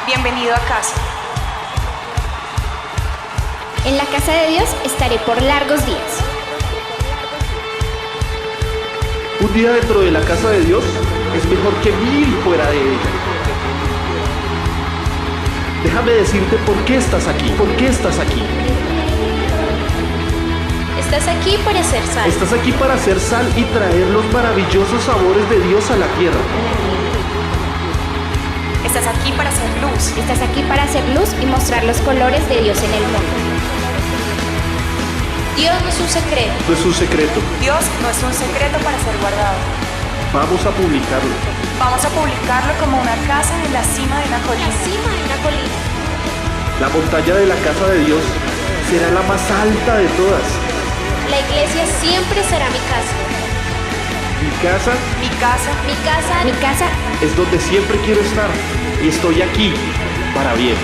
Bienvenido a casa. En la casa de Dios estaré por largos días. Un día dentro de la casa de Dios es mejor que 1000 fuera de ella. Déjame decirte por qué estás aquí, por qué estás aquí. Estás aquí para hacer sal. Estás aquí para hacer sal y traer los maravillosos sabores de Dios a la tierra. Estás aquí para hacer luz. Estás aquí para hacer luz y mostrar los colores de Dios en el mundo. Dios no es un secreto. No es un secreto. Dios no es un secreto para ser guardado. Vamos a publicarlo. Vamos a publicarlo como una casa en la cima de una colina. La montaña de la casa de Dios será la más alta de todas. La iglesia siempre será mi casa. Mi casa Mi casa Mi casa, mi casa. es donde siempre quiero estar y estoy aquí para bien.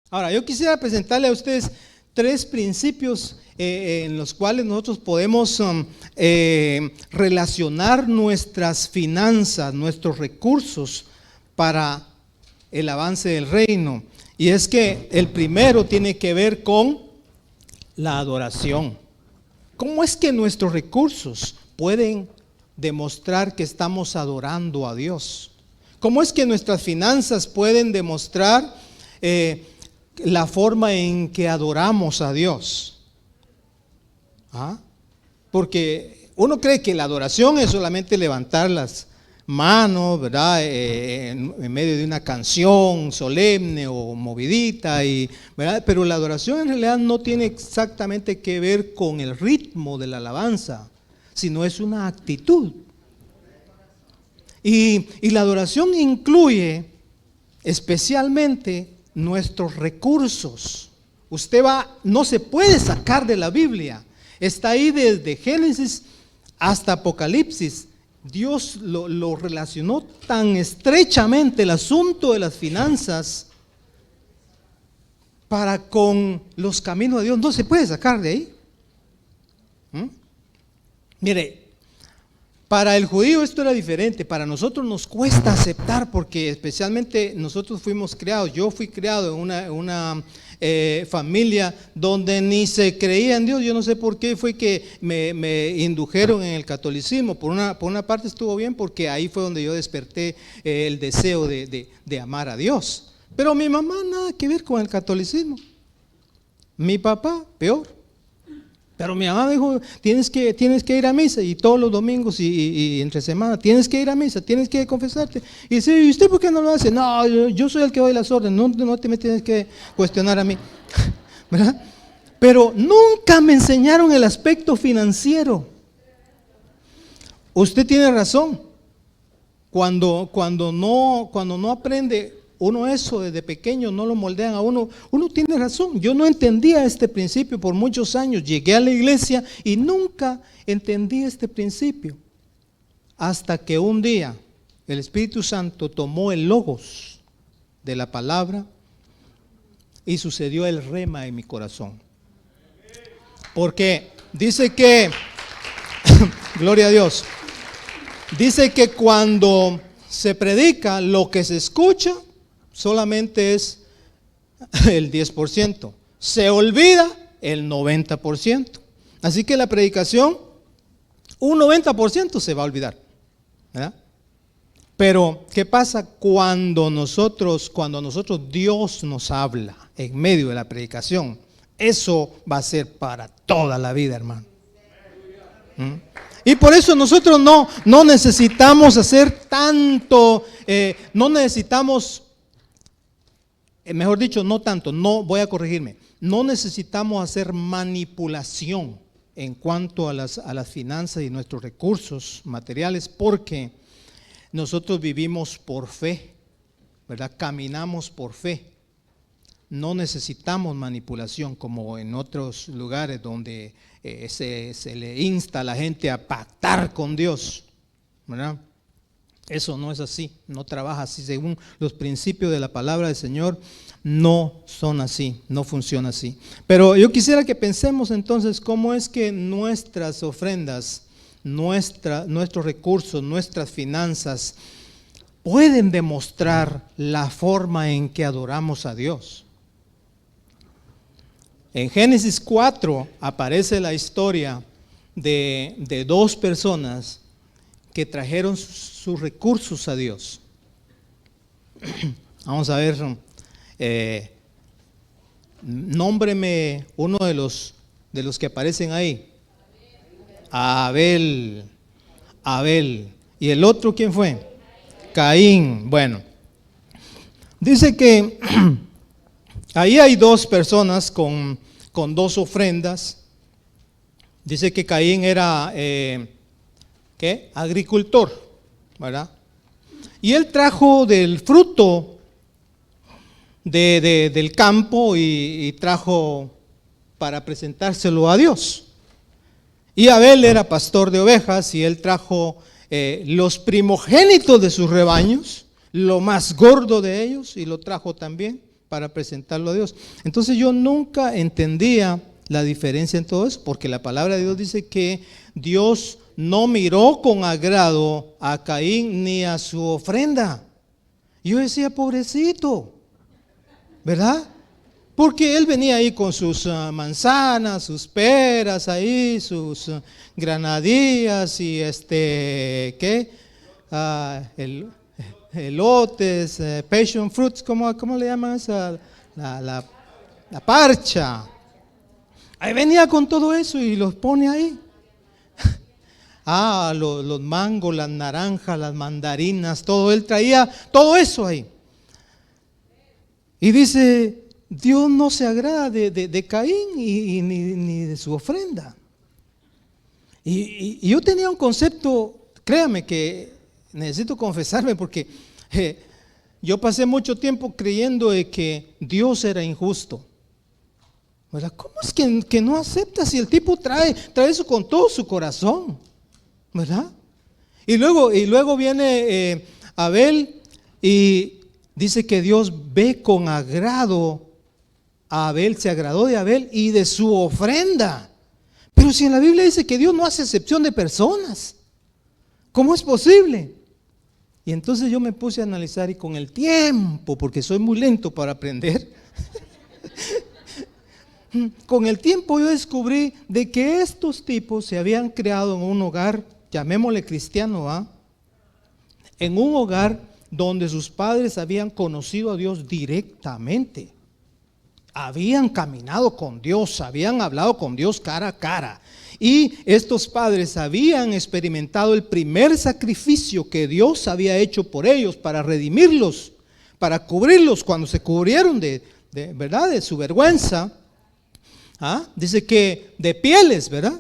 Ahora, yo quisiera presentarle a ustedes 3 principios en los cuales nosotros podemos relacionar nuestras finanzas, nuestros recursos para el avance del reino. Y es que el primero tiene que ver con la adoración. ¿Cómo es que nuestros recursos pueden demostrar que estamos adorando a Dios? ¿Cómo es que nuestras finanzas pueden demostrar la forma en que adoramos a Dios? Porque uno cree que la adoración es solamente levantar las manos, ¿verdad? En medio de una canción solemne o movidita, ¿verdad? Pero la adoración en realidad no tiene exactamente que ver con el ritmo de la alabanza, sino es una actitud. Y la adoración incluye especialmente nuestros recursos. No se puede sacar de la Biblia. Está ahí desde Génesis hasta Apocalipsis. Dios lo relacionó tan estrechamente el asunto de las finanzas para con los caminos de Dios. No se puede sacar de ahí. Mire, para el judío esto era diferente. Para nosotros nos cuesta aceptar porque especialmente nosotros fuimos criados. Yo fui criado en una familia donde ni se creía en Dios. Yo no sé por qué fue que me indujeron en el catolicismo. Por una parte estuvo bien porque ahí fue donde yo desperté el deseo de amar a Dios. Pero mi mamá nada que ver con el catolicismo. Mi papá peor. Pero mi mamá dijo, tienes que ir a misa y todos los domingos y entre semana tienes que ir a misa, tienes que confesarte. Y dice, ¿y usted por qué no lo hace? No, yo soy el que doy las órdenes, no te me tienes que cuestionar a mí. ¿Verdad? Pero nunca me enseñaron el aspecto financiero. Usted tiene razón. Cuando no aprende uno eso desde pequeño, no lo moldean a uno. Uno tiene razón. Yo no entendía este principio por muchos años. Llegué a la iglesia y nunca entendí este principio. Hasta que un día el Espíritu Santo tomó el logos de la palabra y sucedió el rema en mi corazón. Porque dice que, gloria a Dios, dice que cuando se predica, lo que se escucha solamente es el 10%. Se olvida el 90%. Así que la predicación, un 90% se va a olvidar, ¿verdad? Pero, ¿qué pasa cuando nosotros Dios nos habla en medio de la predicación? Eso va a ser para toda la vida, hermano. Y por eso nosotros no necesitamos hacer tanto, no necesitamos, mejor dicho, no voy a corregirme, no necesitamos hacer manipulación en cuanto a las finanzas y nuestros recursos materiales, porque nosotros vivimos por fe, ¿verdad? Caminamos por fe. No necesitamos manipulación como en otros lugares donde se le insta a la gente a pactar con Dios, ¿verdad? Eso no es así, no trabaja así. Según los principios de la palabra del Señor, no son así, no funciona así. Pero yo quisiera que pensemos entonces cómo es que nuestras ofrendas, nuestros recursos, nuestras finanzas pueden demostrar la forma en que adoramos a Dios. En Génesis 4 aparece la historia de dos personas que trajeron sus recursos a Dios. Vamos a ver, nómbreme uno de los que aparecen ahí. Abel. ¿Y el otro quién fue? Caín. Bueno, dice que ahí hay dos personas con dos ofrendas. Dice que Caín era agricultor, ¿verdad? Y él trajo del fruto del campo y trajo para presentárselo a Dios. Y Abel era pastor de ovejas y él trajo los primogénitos de sus rebaños, lo más gordo de ellos, y lo trajo también para presentarlo a Dios. Entonces yo nunca entendía la diferencia en todo eso, porque la palabra de Dios dice que Dios no miró con agrado a Caín ni a su ofrenda. Yo decía, pobrecito, ¿verdad? Porque él venía ahí con sus manzanas, sus peras ahí, sus granadillas y elotes, passion fruits, ¿cómo le llaman esa? La parcha. Ahí venía con todo eso y los pone ahí. Los mangos, las naranjas, las mandarinas, todo, él traía todo eso ahí. Y dice, Dios no se agrada de Caín ni de su ofrenda. Y yo tenía un concepto, créame que necesito confesarme porque yo pasé mucho tiempo creyendo de que Dios era injusto. ¿Verdad? ¿Cómo es que no acepta si el tipo trae eso con todo su corazón? ¿Verdad? Y luego viene Abel y dice que Dios ve con agrado a Abel, se agradó de Abel y de su ofrenda. Pero si en la Biblia dice que Dios no hace excepción de personas, ¿cómo es posible? Y entonces yo me puse a analizar y con el tiempo, porque soy muy lento para aprender, con el tiempo yo descubrí de que estos tipos se habían creado en un hogar, llamémosle cristiano, en un hogar donde sus padres habían conocido a Dios directamente. Habían caminado con Dios, habían hablado con Dios cara a cara. Y estos padres habían experimentado el primer sacrificio que Dios había hecho por ellos para redimirlos, para cubrirlos cuando se cubrieron de ¿verdad? De su vergüenza. Dice que de pieles, ¿verdad?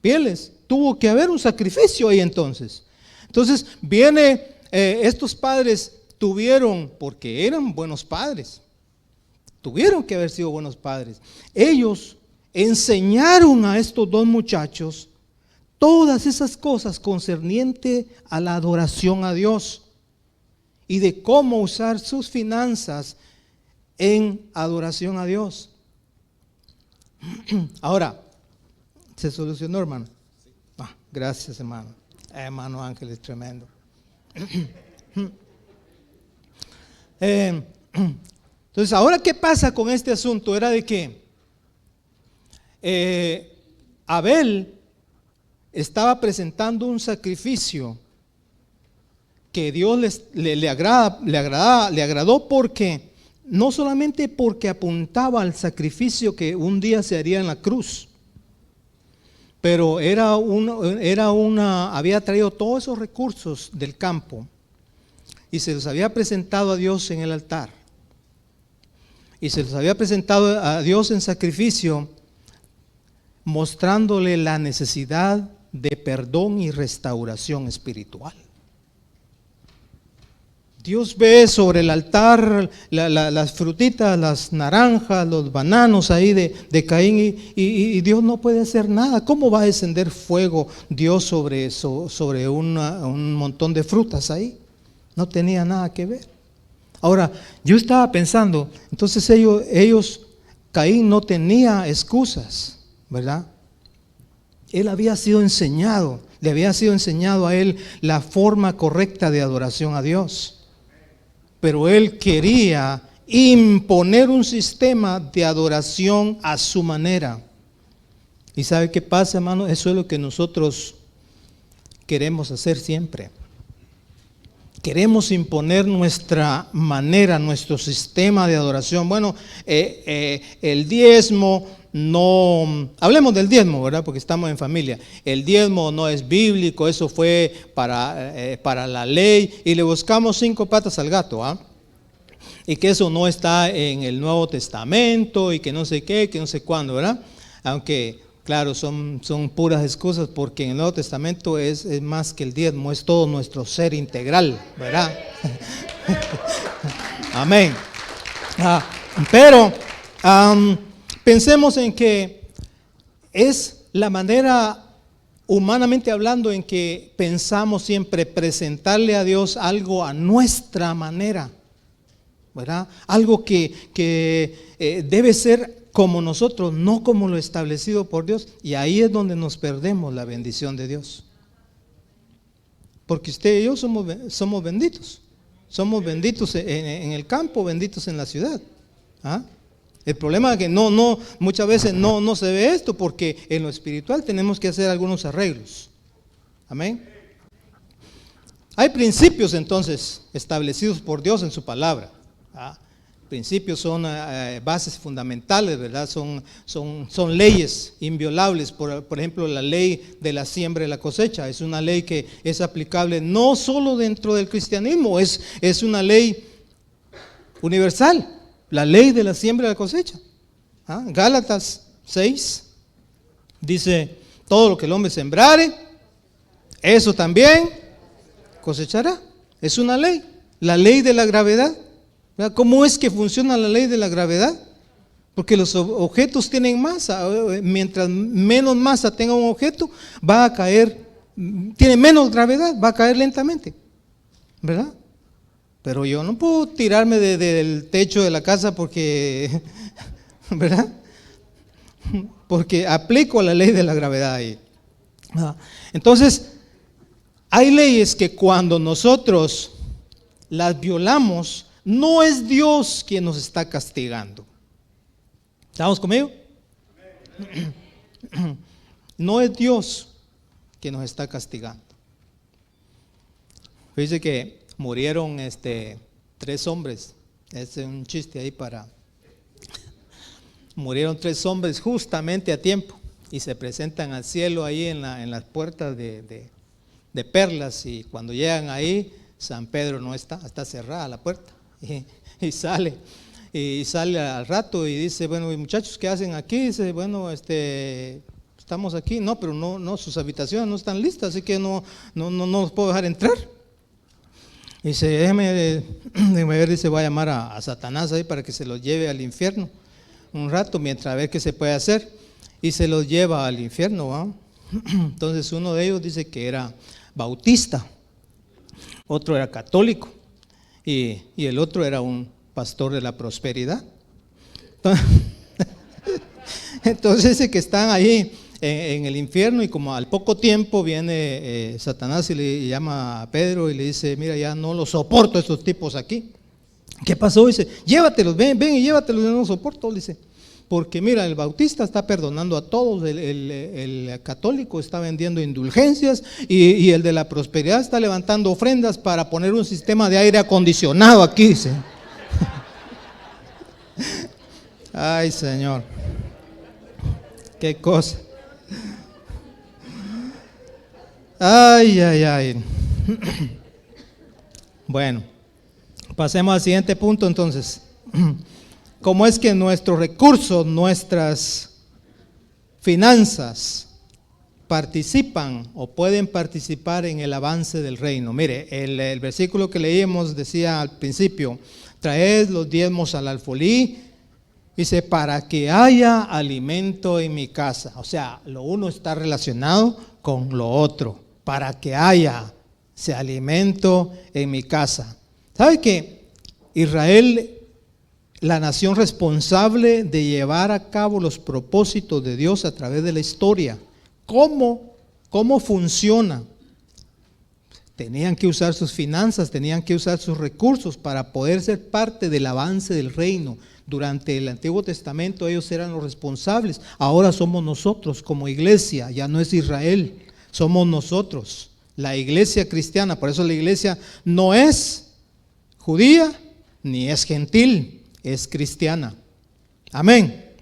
Pieles. Tuvo que haber un sacrificio ahí entonces. Entonces viene, estos padres tuvieron, porque eran buenos padres, tuvieron que haber sido buenos padres. Ellos enseñaron a estos dos muchachos todas esas cosas concernientes a la adoración a Dios y de cómo usar sus finanzas en adoración a Dios. Ahora, ¿se solucionó, hermano? Gracias, hermano. Hermano Ángel es tremendo. Entonces, ahora, ¿qué pasa con este asunto? Era de que Abel estaba presentando un sacrificio que Dios le agradó porque no solamente porque apuntaba al sacrificio que un día se haría en la cruz, pero había traído todos esos recursos del campo y se los había presentado a Dios en el altar. Y se los había presentado a Dios en sacrificio, mostrándole la necesidad de perdón y restauración espiritual. Dios ve sobre el altar las frutitas, las naranjas, los bananos ahí de Caín y Dios no puede hacer nada. ¿Cómo va a descender fuego Dios sobre eso, sobre un montón de frutas ahí? No tenía nada que ver. Ahora, yo estaba pensando, entonces ellos, Caín no tenía excusas, ¿verdad? Él había sido enseñado, le había sido enseñado a él la forma correcta de adoración a Dios. Pero él quería imponer un sistema de adoración a su manera. ¿Y sabe qué pasa, hermano? Eso es lo que nosotros queremos hacer siempre. Queremos imponer nuestra manera, nuestro sistema de adoración. Bueno, el diezmo no, hablemos del diezmo, ¿verdad? Porque estamos en familia. El diezmo no es bíblico, eso fue para la ley y le buscamos 5 patas al gato, ¿ah? Y que eso no está en el Nuevo Testamento y que no sé qué, que no sé cuándo, ¿verdad? Aunque, claro, son puras excusas porque en el Nuevo Testamento es más que el diezmo, es todo nuestro ser integral, ¿verdad? Amén. Pero pensemos en que es la manera, humanamente hablando, en que pensamos siempre presentarle a Dios algo a nuestra manera, ¿verdad? Algo que debe ser como nosotros, no como lo establecido por Dios. Y ahí es donde nos perdemos la bendición de Dios. Porque usted y yo somos benditos. Somos benditos en el campo, benditos en la ciudad. ¿Ah? El problema es que muchas veces no se ve esto, porque en lo espiritual tenemos que hacer algunos arreglos. Amén. Hay principios entonces establecidos por Dios en su palabra. Principios son bases fundamentales, ¿verdad? Son leyes inviolables. Por ejemplo, la ley de la siembra y la cosecha es una ley que es aplicable no solo dentro del cristianismo, es una ley universal. La ley de la siembra y la cosecha. Gálatas 6 dice: todo lo que el hombre sembrare, eso también cosechará. Es una ley, la ley de la gravedad. ¿Cómo es que funciona la ley de la gravedad? Porque los objetos tienen masa. Mientras menos masa tenga un objeto, va a caer, tiene menos gravedad, va a caer lentamente, ¿verdad? Pero yo no puedo tirarme del techo de la casa porque, ¿verdad? Porque aplico la ley de la gravedad ahí. Entonces, hay leyes que cuando nosotros las violamos, no es Dios quien nos está castigando. ¿Estamos conmigo? No es Dios quien nos está castigando. Dice que murieron 3 hombres. Es un chiste ahí murieron 3 hombres justamente a tiempo y se presentan al cielo ahí en las puertas de perlas, y cuando llegan ahí, San Pedro no está cerrada la puerta. Y sale al rato y dice: bueno, muchachos, ¿qué hacen aquí? Dice: bueno, estamos aquí. No, pero no, sus habitaciones no están listas, así que no los puedo dejar entrar. Y dice: déjeme ver, dice, voy a llamar a Satanás ahí para que se los lleve al infierno un rato, mientras a ver qué se puede hacer. Y se los lleva al infierno, ¿va? Entonces uno de ellos dice que era bautista, otro era católico, y el otro era un pastor de la prosperidad. Entonces dice que están ahí en el infierno, y como al poco tiempo viene Satanás y le llama a Pedro y le dice: mira, ya no los soporto a estos tipos aquí. ¿Qué pasó? Dice: llévatelos, ven y llévatelos, yo no los soporto. Dice: porque mira, el bautista está perdonando a todos, el católico está vendiendo indulgencias, y el de la prosperidad está levantando ofrendas para poner un sistema de aire acondicionado aquí, dice. Ay, Señor, qué cosa. Ay. Bueno, pasemos al siguiente punto entonces. ¿Cómo es que nuestros recursos, nuestras finanzas participan o pueden participar en el avance del reino. Mire, el versículo que leímos decía al principio, traed los diezmos al alfolí, dice, para que haya alimento en mi casa. O sea, lo uno está relacionado con lo otro, para que haya ese alimento en mi casa. ¿Sabe que Israel, la nación responsable de llevar a cabo los propósitos de Dios a través de la historia? ¿Cómo funciona? Tenían que usar sus finanzas, tenían que usar sus recursos para poder ser parte del avance del reino. Durante el Antiguo Testamento ellos eran los responsables. Ahora somos nosotros como iglesia, ya no es Israel, somos nosotros, la iglesia cristiana. Por eso la iglesia no es judía ni es gentil, es cristiana. Amén.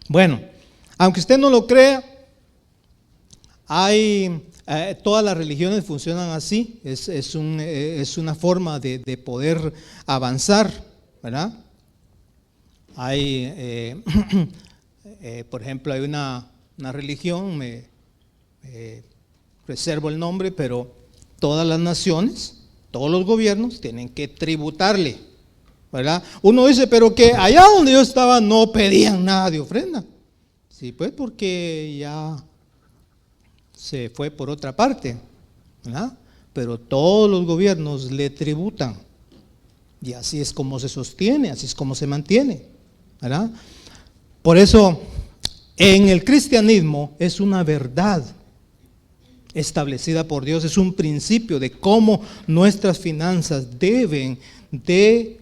Bueno, aunque usted no lo crea, todas las religiones funcionan así, es una forma de poder avanzar, ¿verdad? Por ejemplo, hay una religión, me reservo el nombre, pero todas las naciones, todos los gobiernos tienen que tributarle, ¿verdad? Uno dice, pero que allá donde yo estaba no pedían nada de ofrenda. Sí, pues porque ya se fue por otra parte, ¿verdad? Pero todos los gobiernos le tributan y así es como se sostiene, así es como se mantiene, ¿verdad? Por eso en el cristianismo es una verdad establecida por Dios, es un principio de cómo nuestras finanzas deben de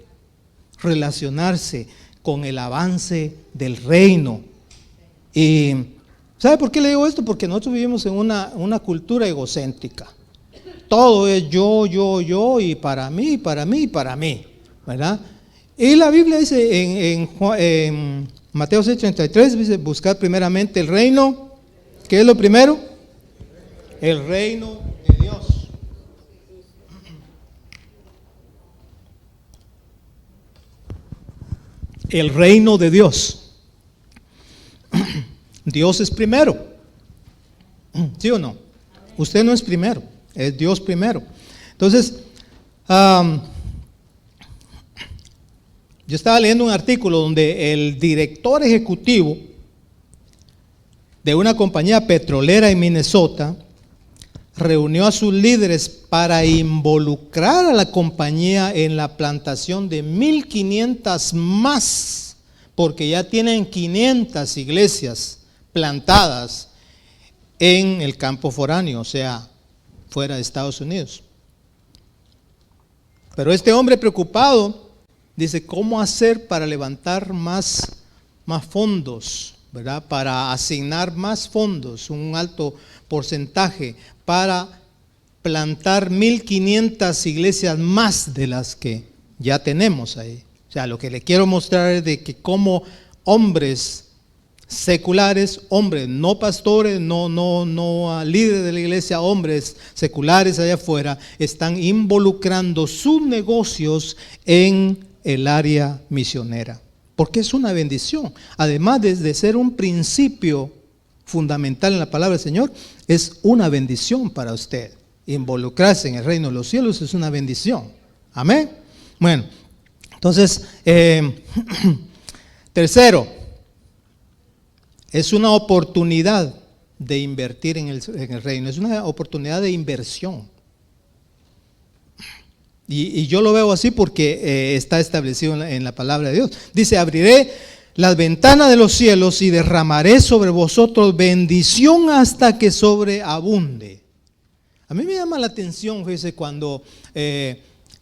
relacionarse con el avance del reino. Y ¿sabe por qué le digo esto? Porque nosotros vivimos en una cultura egocéntrica. Todo es yo y para mí, ¿verdad? Y la Biblia dice en Mateo 6:33, dice, buscad primeramente el reino. ¿Qué es lo primero? El reino de Dios. El reino de Dios. Dios es primero. ¿Sí o no? Usted no es primero, es Dios primero. Entonces, yo estaba leyendo un artículo donde el director ejecutivo de una compañía petrolera en Minnesota reunió a sus líderes para involucrar a la compañía en la plantación de 1,500 más, porque ya tienen 500 iglesias plantadas en el campo foráneo, o sea, fuera de Estados Unidos. Pero este hombre preocupado dice, ¿cómo hacer para levantar más fondos, ¿verdad? Para asignar más fondos, un alto porcentaje, para plantar 1,500 iglesias más de las que ya tenemos ahí. O sea, lo que le quiero mostrar es de que como hombres seculares, hombres no pastores, no líderes de la iglesia, hombres seculares allá afuera, están involucrando sus negocios en el área misionera, porque es una bendición. Además de ser un principio fundamental en la palabra del Señor, es una bendición para usted. Involucrarse en el reino de los cielos es una bendición. Amén. Bueno, entonces, tercero, es una oportunidad de invertir en el reino, es una oportunidad de inversión. Y yo lo veo así porque está establecido en la palabra de Dios. Dice, abriré las ventanas de los cielos y derramaré sobre vosotros bendición hasta que sobreabunde. A mí me llama la atención, fíjese, cuando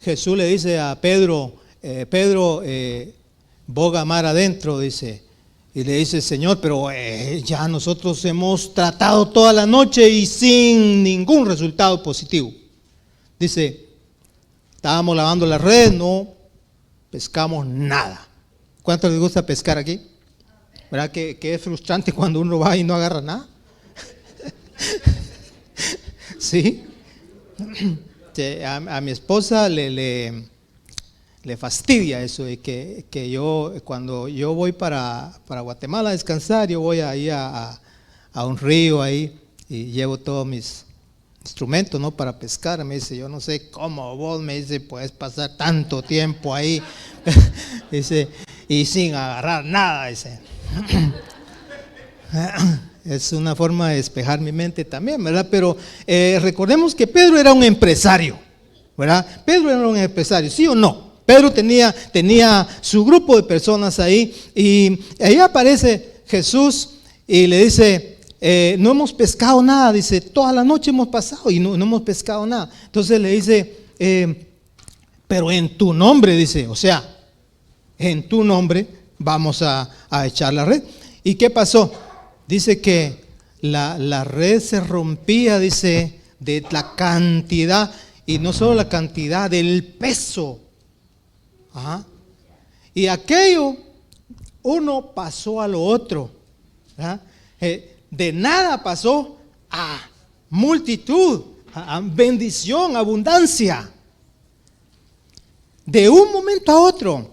Jesús le dice a Pedro, boga mar adentro, dice, y le dice, Señor, pero ya nosotros hemos tratado toda la noche y sin ningún resultado positivo. Dice, estábamos lavando la red, no pescamos nada. ¿Cuánto les gusta pescar aquí? ¿Verdad que es frustrante cuando uno va y no agarra nada? ¿Sí? A mi esposa le fastidia eso de que yo, cuando yo voy para Guatemala a descansar, yo voy ahí a un río ahí y llevo todos mis instrumentos, ¿no?, para pescar. Me dice, yo no sé cómo vos, me dice, puedes pasar tanto tiempo ahí, dice, y sin agarrar nada, dice. Es una forma de despejar mi mente también, ¿verdad? Pero recordemos que Pedro era un empresario, ¿verdad? Pedro era un empresario, ¿sí o no? Pedro tenía su grupo de personas ahí, y ahí aparece Jesús y le dice, no hemos pescado nada, dice, toda la noche hemos pasado y no hemos pescado nada. Entonces le dice, pero en tu nombre, dice, o sea, en tu nombre vamos a echar la red. ¿Y qué pasó? Dice que la red se rompía, dice, de la cantidad, y no solo la cantidad, del peso. Ajá. Y aquello, uno pasó a lo otro, ¿verdad? De nada pasó a multitud, a bendición, abundancia. De un momento a otro.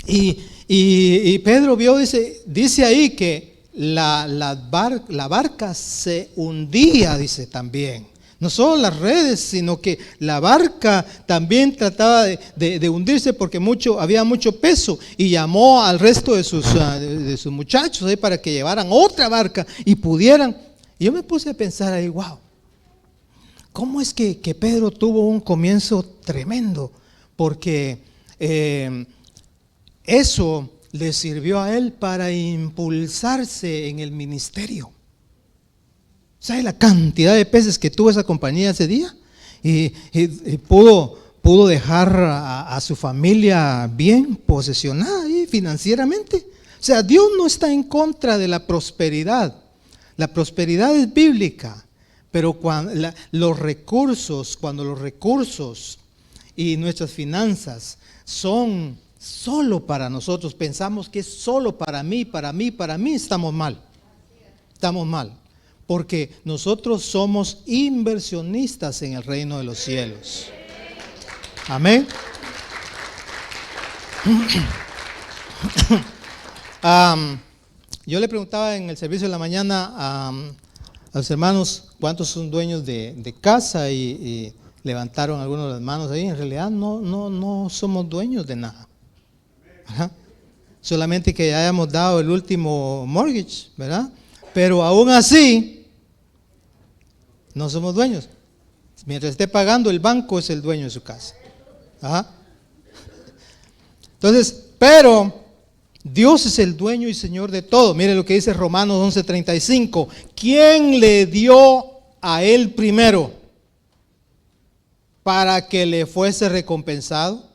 Y Pedro vio, dice ahí que la barca se hundía, dice también. No solo las redes, sino que la barca también trataba de hundirse porque había mucho peso, y llamó al resto de sus muchachos para que llevaran otra barca y pudieran. Y yo me puse a pensar ahí, wow, ¿cómo es que Pedro tuvo un comienzo tremendo? Porque eso le sirvió a él para impulsarse en el ministerio. ¿Sabe la cantidad de peces que tuvo esa compañía ese día? Y pudo dejar a su familia bien posesionada y financieramente. O sea, Dios no está en contra de la prosperidad. La prosperidad es bíblica, pero cuando los recursos y nuestras finanzas son solo para nosotros, pensamos que es solo para mí, estamos mal. Estamos mal. Porque nosotros somos inversionistas en el reino de los cielos. Amén. Yo le preguntaba en el servicio de la mañana a los hermanos cuántos son dueños de casa, y levantaron algunos las manos ahí. En realidad no somos dueños de nada. Ajá. Solamente que ya hayamos dado el último mortgage, ¿verdad? Pero aún así, no somos dueños. Mientras esté pagando, el banco es el dueño de su casa. Ajá. Entonces, pero Dios es el dueño y Señor de todo. Mire lo que dice Romanos 11:35. ¿Quién le dio a él primero para que le fuese recompensado?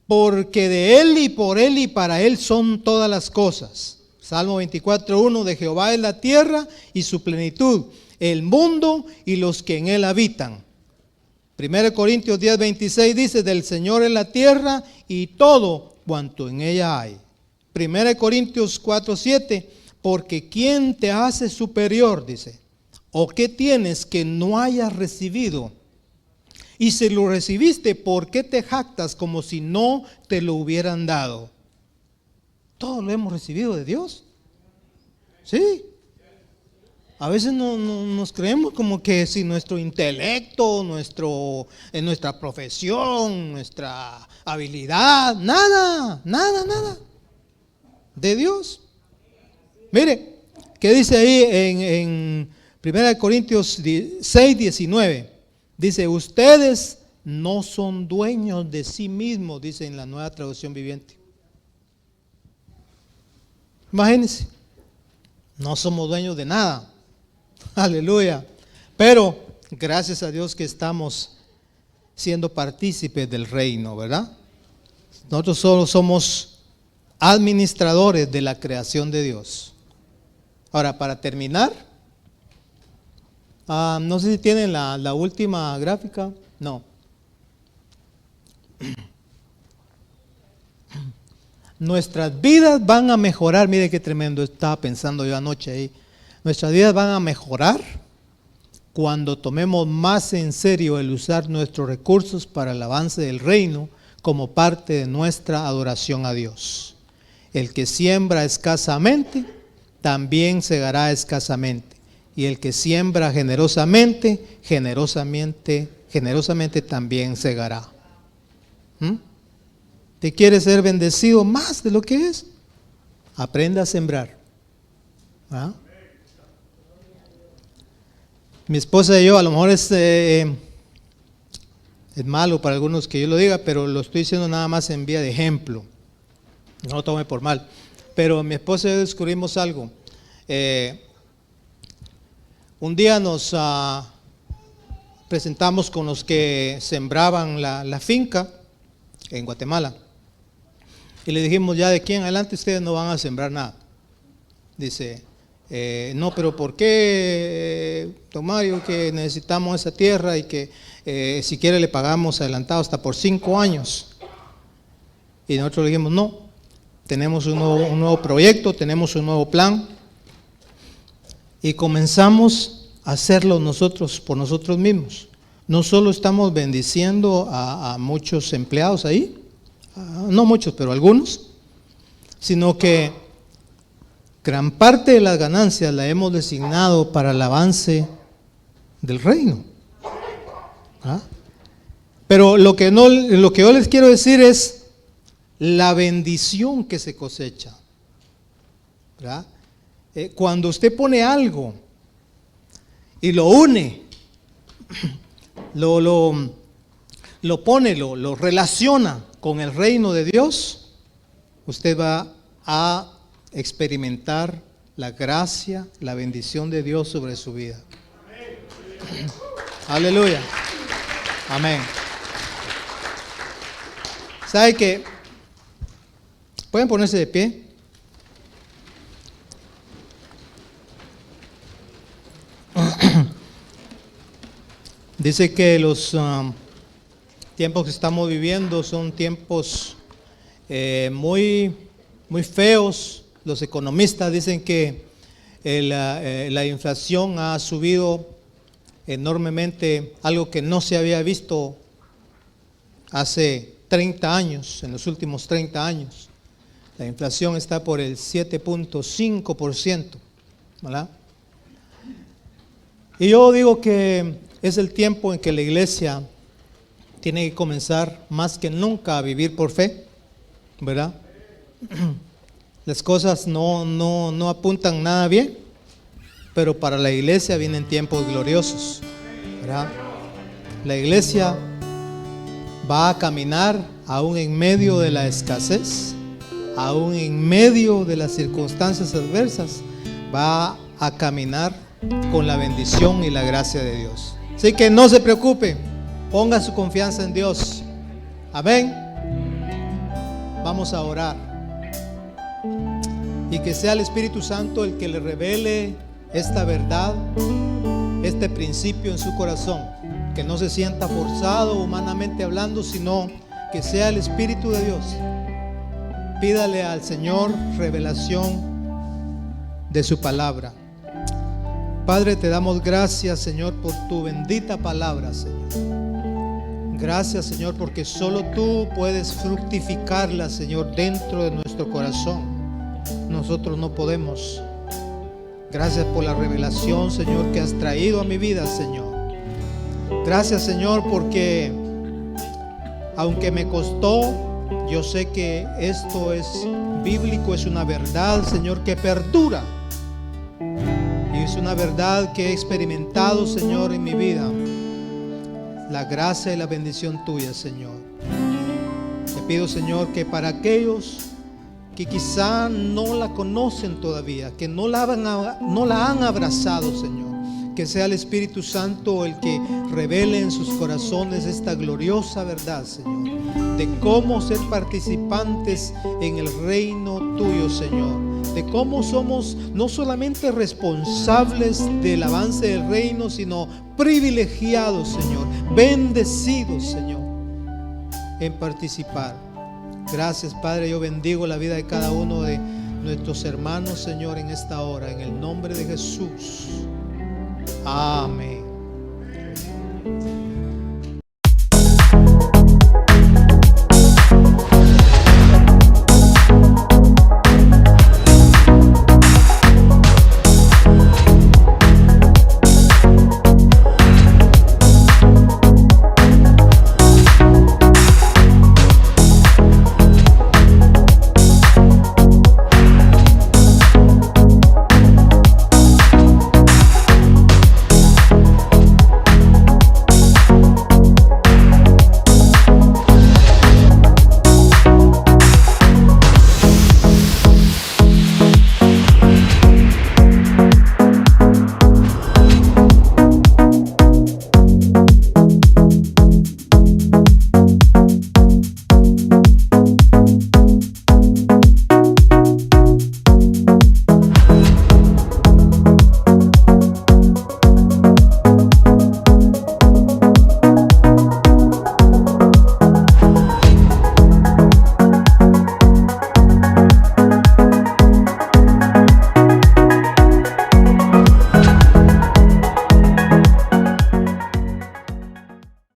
Porque de él y por él y para él son todas las cosas. Salmo 24:1, de Jehová es la tierra y su plenitud, el mundo y los que en él habitan. 1 Corintios 10:26 dice, del Señor es la tierra y todo cuanto en ella hay. 1 Corintios 4:7, porque ¿quién te hace superior? Dice, ¿o qué tienes que no hayas recibido? Y si lo recibiste, ¿por qué te jactas como si no te lo hubieran dado? Todo lo hemos recibido de Dios. Sí. A veces nos creemos como que si nuestro intelecto, nuestra profesión, nuestra habilidad, nada de Dios. Mire, ¿qué dice ahí en 1 Corintios 6:19? Dice, ustedes no son dueños de sí mismos, dice en la Nueva Traducción Viviente. Imagínense, no somos dueños de nada. Aleluya. Pero gracias a Dios que estamos siendo partícipes del reino, ¿verdad? Nosotros solo somos administradores de la creación de Dios. Ahora, para terminar, no sé si tienen la última gráfica. No. Nuestras vidas van a mejorar. Mire qué tremendo, estaba pensando yo anoche ahí. Nuestras vidas van a mejorar cuando tomemos más en serio el usar nuestros recursos para el avance del reino como parte de nuestra adoración a Dios. El que siembra escasamente, también segará escasamente. Y el que siembra generosamente, generosamente también segará. ¿Te quieres ser bendecido más de lo que es? Aprenda a sembrar. ¿Ah? Mi esposa y yo, a lo mejor es malo para algunos que yo lo diga, pero lo estoy diciendo nada más en vía de ejemplo. No lo tome por mal. Pero mi esposa y yo descubrimos algo. Un día nos presentamos con los que sembraban la finca en Guatemala. Y le dijimos, ya de aquí en adelante ustedes no van a sembrar nada. Dice, no, pero ¿por qué, don Mario, que necesitamos esa tierra y que si quiere le pagamos adelantado hasta por 5 años? Y nosotros le dijimos, no, tenemos un nuevo proyecto, tenemos un nuevo plan. Y comenzamos a hacerlo nosotros, por nosotros mismos. No solo estamos bendiciendo a muchos empleados ahí, no muchos, pero algunos, sino que gran parte de las ganancias la hemos designado para el avance del reino. ¿Ah? Pero lo que yo les quiero decir es la bendición que se cosecha. ¿Verdad? Cuando usted pone algo y lo une, lo relaciona con el reino de Dios, usted va a experimentar la gracia, la bendición de Dios sobre su vida. Aleluya. Amén. ¿Sabe qué? ¿Pueden ponerse de pie? Dice que los tiempos que estamos viviendo son tiempos muy feos. Los economistas dicen que la inflación ha subido enormemente, algo que no se había visto hace 30 años, en los últimos 30 años. La inflación está por el 7.5%, ¿verdad? Y yo digo que es el tiempo en que la iglesia tiene que comenzar más que nunca a vivir por fe, ¿verdad? Las cosas no apuntan nada bien, pero para la iglesia vienen tiempos gloriosos, ¿verdad? La iglesia va a caminar aún en medio de la escasez, aún en medio de las circunstancias adversas, va a caminar con la bendición y la gracia de Dios. Así que no se preocupe, ponga su confianza en Dios. Amén. Vamos a orar. Y que sea el Espíritu Santo el que le revele esta verdad, este principio en su corazón. Que no se sienta forzado humanamente hablando, sino que sea el Espíritu de Dios. Pídale al Señor revelación de su palabra. Padre, te damos gracias, Señor, por tu bendita palabra, Señor. Gracias, Señor, porque solo tú puedes fructificarla, Señor, dentro de nuestro corazón. Nosotros no podemos. Gracias por la revelación, Señor, que has traído a mi vida, Señor. Gracias, Señor, porque aunque me costó, yo sé que esto es bíblico, es una verdad, Señor, que perdura. Y es una verdad que he experimentado, Señor, en mi vida. La gracia y la bendición tuya, Señor. Te pido, Señor, que para aquellos que quizá no la conocen todavía, que no la han abrazado, Señor, que sea el Espíritu Santo el que revele en sus corazones esta gloriosa verdad, Señor, de cómo ser participantes en el reino tuyo, Señor, de cómo somos no solamente responsables del avance del reino, sino privilegiados, Señor, bendecidos, Señor, en participar. Gracias, Padre. Yo bendigo la vida de cada uno de nuestros hermanos, Señor, en esta hora, en el nombre de Jesús. Amén.